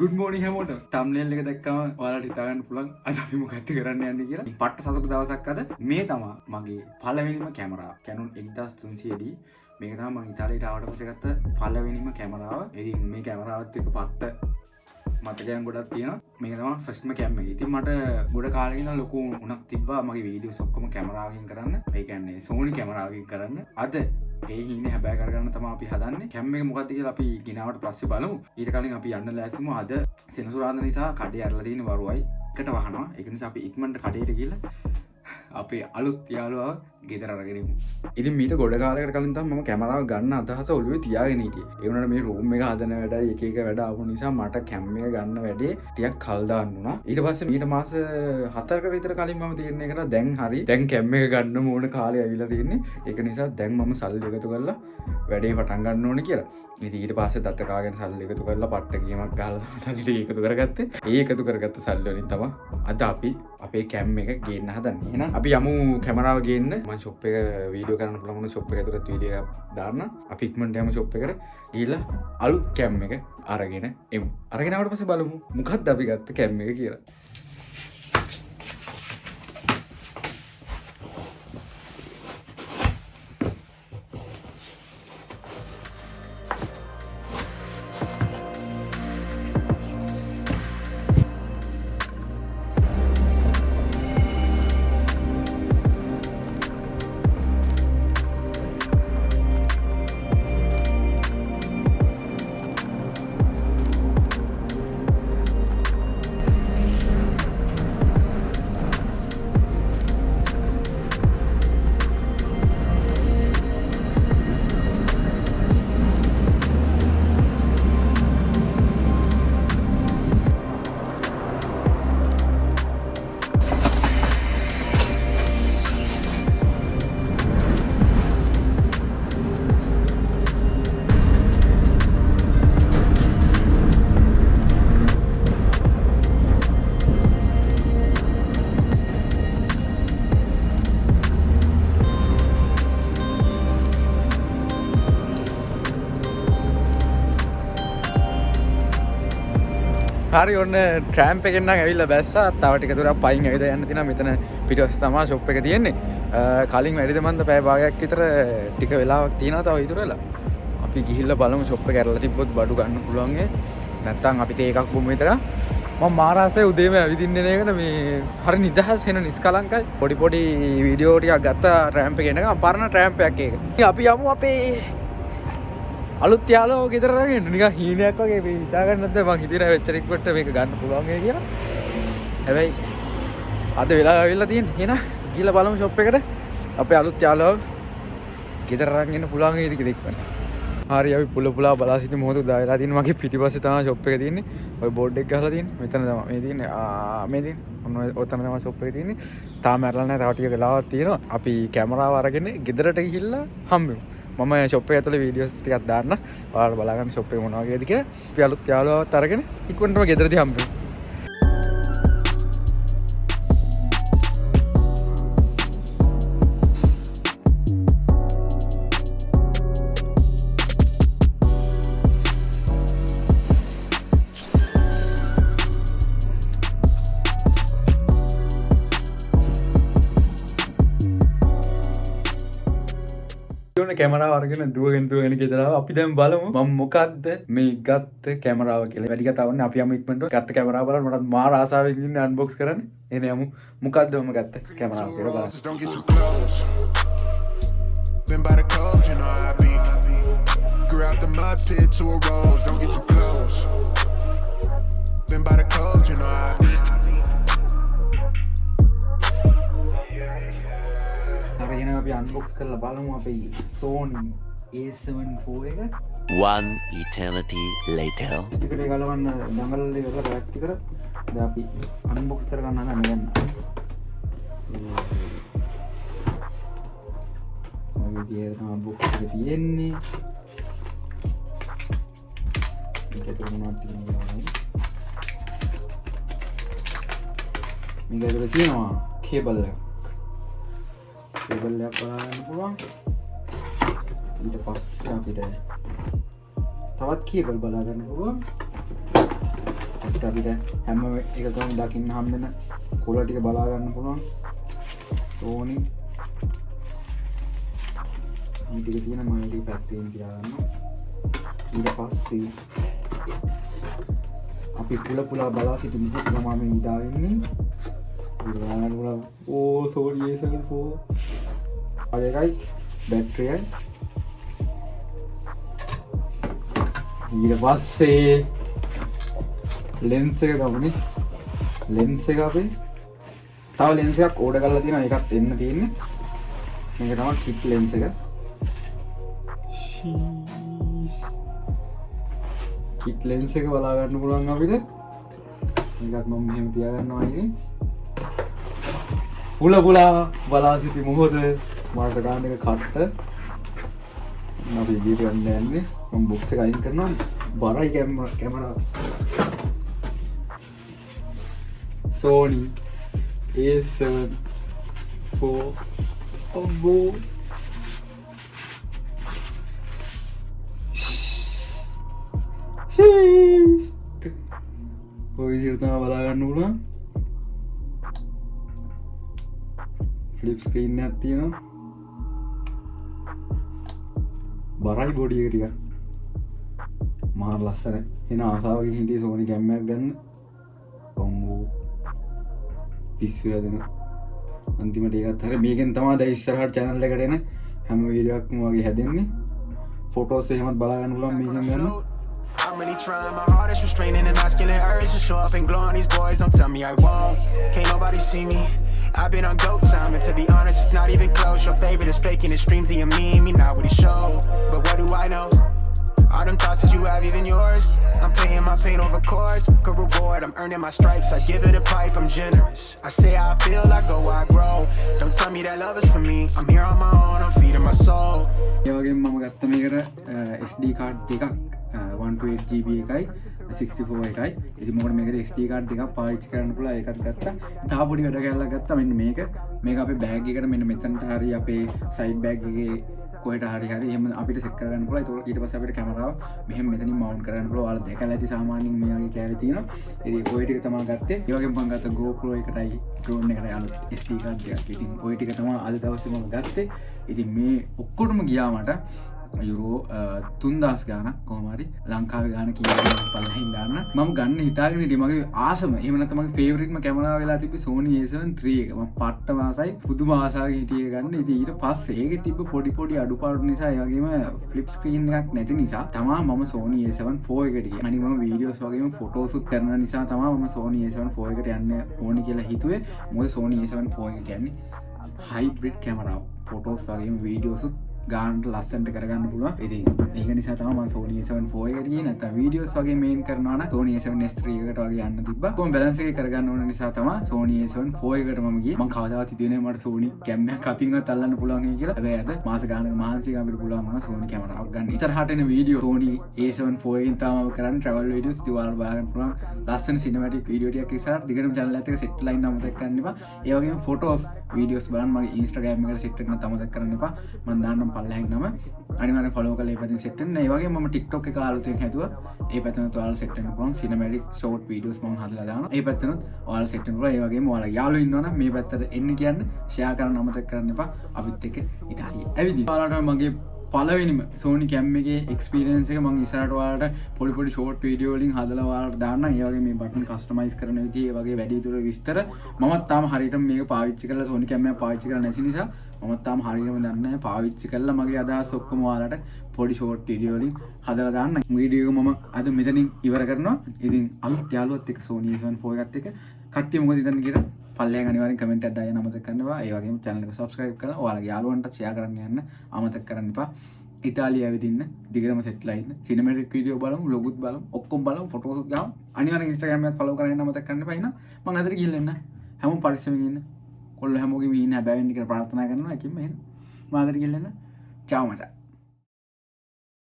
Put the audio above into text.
good morning හැමෝටම. thumbnail එක දැක්කම ඔයාලට හිතා ගන්න පුළුවන් අද අපි මොකක්ද කරන්න යන්නේ කියලා. පට්ට සතුටු දවසක් අද. මේ තමයි මගේ පළවෙනිම කැමරාව. Canon 1300D. මේක තමයි මම ඉතාලියට ආවට පස්සේ ගත්ත පළවෙනිම කැමරාව. ඉතින් මේ කැමරාවත් එක්ක පට්ට මතකයන් ගොඩක් තියෙනවා. මේක තමයි ෆස්ට්ම කැම් එක. ඉතින් මට ගොඩ කාලෙක ඉඳන් ලොකු උණක් තිබ්බා මගේ වීඩියෝස් ඔක්කොම කැමරාවකින් කරන්න. ඒ කියන්නේ Sony කැමරාවකින් කරන්න. අද ඒ හිනේ හැබැයි කරගන්න තමයි අපි හදන්නේ. කැම් එක මොකක්ද කියලා අපි ගෙනාවට පස්සේ බලමු. ඊට කලින් අපි යන්න ලෑස්තිමු. අද සෙනසුරාදා නිසා කඩේ ඇරලා තියෙන වරුවයි එකට වහනවා. ඒක නිසා අපි ඉක්මනට කඩේට ගිහලා අපේ අලුත් යාළුවා ගෙදර අරගෙන ඉමු. ඉතින් මීට ගොඩ කාලයකට කලින් තමයි මම කැමරාව ගන්න අදහස ඔළුවේ තියාගෙන හිටියේ. ඒ වුණාට මේ රූම් එක හදන වැඩයි එක එක වැඩ ආපු නිසා මට කැම් එක ගන්න වැඩේ ටිකක් කල් දාන්න වුණා. ඊට පස්සේ මීට මාස 4කට විතර කලින් මම තීරණය කරා දැන් හරි. දැන් කැම් එක ගන්න ඕන කාලේ ඇවිල්ලා තියෙන්නේ. ඒක නිසා දැන් මම සල්ලි එකතු කරලා වැඩේ පටන් ගන්න ඕනේ කියලා. ඉතින් ඊට පස්සේ දත්ත කාගෙන සල්ලි එකතු කරලා පට්ට ගේමක් ගහලා සල්ලි ටික එකතු කරගත්තේ. ඒ එකතු කරගත්ත සල්ලි වලින් තමයි අද අපි අපේ කැම් එක ගේන්න හදන්නේ. එහෙනම් අපි යමු කැමරාව ගේන්න. මම ෂොප් එක වීඩියෝ කරන්න පුළුවන් වුණ ෂොප් එක ඇතුළත වීඩියෝ එකක් දාන්න. අපි ඉක්මනට යමු ෂොප් එකට. ගිහිල්ලා අලුත් කැම් එක අරගෙන එමු. අරගෙන ආවට පස්සේ බලමු මොකක්ද අපි ගත්ත කැම් එක කියලා. හරි ඔන්න ට්‍රෑම්ප් එකෙන් නම් ඇවිල්ලා බැස්සා. තව ටික දුරක් පයින් ඇවිදලා යන්න තියෙනවා. මෙතන පිටිපස්ස තමයි ෂොප් එක තියෙන්නේ. කලින් වැඩිද මන්ද පැය භාගයක් විතර ටික වෙලාවක් තියෙනවා තව ඉතුරු වෙලා. අපි ගිහිල්ලා බලමු ෂොප් එක ඇරලා තිබ්බොත් බඩු ගන්න පුළුවන් ඒ. නැත්තම් අපි තේ එකක් බොමු විතර. මම මාරාසේ උදේම ඇවිදින්න එනකොට මේ හරි නිදහස් වෙන නිස්කලංකයි. පොඩි පොඩි වීඩියෝ ටිකක් ගත්තා ට්‍රෑම්ප් එකේ එනකම්. පරණ ට්‍රෑම්ප් එකක් ඒක. අපි යමු අපේ අලුත් යාළුවෝ ගෙදර අරගෙන නිකන් හීනයක් වගේ මේ හිතා ගන්න නැද්ද මං හිතේ වෙච්චරික් වට මේක ගන්න පුළුවන් වෙයි කියලා. හැබැයි අද වෙලාව ඇවිල්ලා තියෙන්නේ. එහෙනම් ගිහලා බලමු ෂොප් එකට. අපේ අලුත් යාළුවෝ ගෙදර අරගෙන පුළුවන් වේද කියලා ඉක්මන. හරි අපි පුලා බලා සිටින මොහොත උදා වෙලා තියෙන්නේ. මගේ පිටිපස්සේ තමයි ෂොප් එක තියෙන්නේ. ඔය බෝඩ් එක ගහලා තියෙන්නේ. මෙතන තමයි මේ තියෙන්නේ. මේ තියෙන්නේ. ඔන්න ඔතන තමයි ෂොප් එක තියෙන්නේ. තාම ඇරලා නැහැ. තව ටික වෙලාවක් තියෙනවා. අපි කැමරාව අරගෙන ගෙදරට ගිහිල්ලා හම්බෙමු. මම ෂොප් එක ඇතුලේ වීඩියෝස් ටිකක් දාන්න. ඔයාලා බලාගන්න ෂොප් එක මොන වගේද කියලා. අපි අලුත් යාළුවාවත් අරගෙන ඉක්මනටම ගෙදරදී හම්බෙමු. කැමරාව අරගෙන දුවගෙන ගෙදර ආවා. අපි දැන් බලමු මම මොකද්ද මේ ගත්ත කැමරාව කියලා. වැඩි කතාවක් නෑ. අපි යමු ඉක්මනට ගත්ත කැමරාව බලන්න. මට මාර ආසාවෙන් ඉන්නේ අන්බොක්ස් කරන්න. එහෙනම් යමු. මොකද්ද මම ගත්ත කැමරාව කියලා බලන්න. අපි අන්බොක්ස් කරලා බලමු අපේ Sony A7 IV එක. One eternity later. ටිකට ගලවන්න දඟලන එක කරලා ටිකට දැන් අපි අන්බොක්ස් කරගන්න හදන්නේ යන්න. ඔය විදිහට තමයි බොක්ස් එක තියෙන්නේ. මේකට මොනවද තියෙන්නේ? මේකට තියෙනවා කේබල් එක. කේබල් එකක් බලන්න පුළුවන්. ඊට පස්සේ අපිට තවත් කේබල් බලා ගන්න පුළුවන්. අපිට හැම එකකම දකින්න හම්බෙන කොළ ටික බලා ගන්න පුළුවන් Sony මේ ටික තියෙන මම ටික පැත්තෙන් තියාගන්න. ඊට පස්සේ අපි පුලා බලා සිටින්න තමයි මම ඉඳා වෙන්නේ. ඕ Sony A7 IV අරයි බැටරිය. ඊට පස්සේ ලෙන්ස් එක ගමනේ. ලෙන්ස් එක අපි තව ලෙන්ස් එකක් ඕඩර් කරලා තියෙනවා. ඒකත් එන්න තියෙන්නේ. මේක තමයි කිට් ලෙන්ස් එක. කිට් ලෙන්ස් එක බලා ගන්න පුළුවන් අපිට. මේකත් මම මෙහෙම තියා ගන්නවා ඉතින්. පුලා බලා සිටි මොහොත මාස ගන්න එක කට්ට. අපි ඉදිරියට යන්න යන්නේ. මම බොක්ස් එක අයින් කරනවා. බරයි කැමරාව. Sony A7 IV අම්බෝ. ඔය විදිහට තමයි බලා ගන්න පුළුවන්. ෆ්ලිප් ස්ක්‍රීන් එකක් තියෙනවා. බරයි බොඩි එක ටික. මහා ලස්සනයි. එන ආසාවකින් හිටියේ Sony කැමරාවක් ගන්න. අම්මෝ. පිස්සු යදෙන. අන්තිමට ඒකත් හරිය මේකෙන් තමයි දැන් ඉස්සරහට channel එකට එන හැම වීඩියෝ එකක්ම වගේ හැදෙන්නේ. ෆොටෝස් එහෙමත් බලා ගන්න පුළුවන් මේකෙන් ගන්න. I'm really trying my hardest, restraining and masculine urge to show up and glow on these boys. Don't tell me I won't. Can't nobody see me. I've been on go time, and to be honest, it's not even close. Your favorite is faking his streams, he and me not what he show. But what do I know? All them thoughts that you have, even yours. I'm paying my pain over chords. Good reward, I'm earning my stripes. I give it a pipe, I'm generous. I say how I feel, I go, I grow. Don't tell me that love is for me. I'm here on my own, I'm feeding my soul. ඒ වගේම මම ගත්ත මේකට SD card දෙකක් 128GB එකයි 64 එකයි. ඉතින් මොකද මේකට SD card දෙකක් පාවිච්චි කරන්න පුළුවන්. ඒකත් ගත්තා. තව පොඩි වැඩ කැල්ලක් ගත්තා. මෙන්න මේක අපේ බෑග් එකට මෙන්න මෙතනට හරි අපේ සයිඩ් බෑග් එකේ කොහෙට හරි එහෙම අපිට සෙට් කරගන්න පුළුවන්. ඒක ඊට පස්සේ අපිට කැමරාව මෙහෙම මෙතනින් මවුන්ට් කරගන්න පුළුවන්. ඔයාලා දැකලා ඇති සාමාන්‍යයෙන් මේ වගේ කැලේ තියෙනවා. ඉතින් ඔය ටික තමයි ගත්තේ. ඒ වගේම මම ගත්ත GoPro එකටයි drone එකටයි අලුත් SD card දෙකක්. ඉතින් ඔය ටික තමයි අද දවසේ මම ගත්තේ. ඉතින් මේ ඔක්කොටම ගියා මට යුරෝ 3000 ගානක් කොහොම හරි ලංකාවේ ගාන කීයද බලහින් ගන්න. මම ගන්න හිතාගෙන ඉතින් මගේ ආසම එහෙම නැත්නම් මගේ ෆේවරිට්ම කැමරාව වෙලා තිබ්බේ Sony A7 III එක. මම පට්ට මාසයි පුදුම ආසාවකින් හිටියේ ගන්න. ඉතින් ඊට පස්සේ ඒකේ තිබ්බ පොඩි අඩුපාඩු නිසා ඒ වගේම ෆ්ලිප් ස්ක්‍රීන් එකක් නැති නිසා තමයි මම Sony A7 IV එකට ගියේ. අනිත් මම වීඩියෝස් වගේම ෆොටෝස් උත් කරන නිසා තමයි මම Sony A7 IV එකට යන්න ඕනි කියලා හිතුවේ. මොකද Sony A7 IV එක කියන්නේ හයිබ්‍රිඩ් කැමරාව. ෆොටෝස් වගේම වීඩියෝස් උත් ගානට ලස්සනට කරගන්න පුළුවන්. ඉතින් ඒක නිසා තමයි මම Sony A7 IV එකට ගියේ. නැත්නම් වීඩියෝස් වගේ මේන් කරනවා නම් Sony A7S III එකට වගේ යන්න තිබ්බා. කොහොම බැලන්ස් එක කරගන්න ඕන නිසා තමයි Sony A7 IV එකට මම ගියේ. මම කවදාවත් හිතුවේ නෑ මට Sony කැමරාවක් අතින්වත් අල්ලන්න පුළුවන් කියලා. හැබැයි අද මාස ගානක මහන්සි ගාමිට පුළුවන් වුණා Sony කැමරාවක් ගන්න. ඉතරහට එන වීඩියෝ Sony A7 IV එකෙන් තමයි කරන්නේ travel videos. ඉතින් ඔයාලා බලන්න පුළුවන් ලස්සන cinematic video ටිකක් ඉස්සරහට දිගටම channel එකත් එක්ක set line අමතක කරන්න එපා. ඒ වගේම photos videos බලන්න මගේ Instagram එකට set එකක් අමතක කරන්න එපා. මම දාන්නම් පල්ලෙහෙන් නම අනිවාර්යෙන් follow කරලා ඒ පැත්තෙන් set වෙන්න. ඒ වගේම මම TikTok එක අලුතෙන් හැදුවා. ඒ පැත්තෙන් ඔයාලා set වෙන්න පුළුවන් cinematic short videos මම හදලා දානවා. ඒ පැත්තෙන් ඔයාලා set වෙන්න පුළුවන්. ඒ වගේම ඔයාලා යාළුවෝ ඉන්නවනම් මේ පැත්තට එන්න කියන්න share කරන්න අමතක කරන්න එපා. අපිත් එක්ක ඉතාලියේ ඇවිදින්න. ඔයාලට මගේ පළවෙනිම Sony cam එකේ experience එක මම ඉස්සරහට ඔයාලට පොඩි short video වලින් හදලා ඔයාලට දාන්නම්. ඒ වගේ මේ button customize කරන විදිහ ඒ වගේ වැඩි දුර විස්තර මමත් තාම හරියටම මේක පාවිච්චි කරලා Sony cam එක පාවිච්චි කරලා නැති නිසා මමත් තාම හරියටම දන්නේ නැහැ. පාවිච්චි කරලා මගේ අදහස් ඔක්කොම ඔයාලට පොඩි short video වලින් හදලා දාන්න. වීඩියෝ එක මම අද මෙතනින් ඉවර කරනවා. ඉතින් අලුත් යාළුවත් එක්ක Sony A7 IV එකත් එක්ක කට්ටිය මොකද හිතන්නේ කියලා පල්ලෙන් අනිවාර්යෙන් කමෙන්ට් එකක් දාන්න අමතක කරනවා. ඒ වගේම channel එක subscribe කරලා ඔයාලගේ යාළුවන්ට share කරන්න යන්න අමතක කරන්න එපා. ඉතාලිය ඇවිදින්න දිගටම සෙට් වෙලා ඉන්න. සිනමැටික් වීඩියෝ බලමු, vlog උත් බලමු, ඔක්කොම බලමු, ෆොටෝස් උත් ගමු. අනිවාර්යෙන් Instagram එකත් follow කරන්න අමතක කරන්න එපා. එහෙනම් මම අදට ගිහින් එන්න. හැමෝම පරිස්සමෙන් ඉන්න. කොල්ල හැමෝගෙම ඉන්න හැබැයි වෙන්න කියලා ප්‍රාර්ථනා කරනවා. ඒකෙම එහෙනම් මම අදට ගිහින් එන්න. චාව් මචං.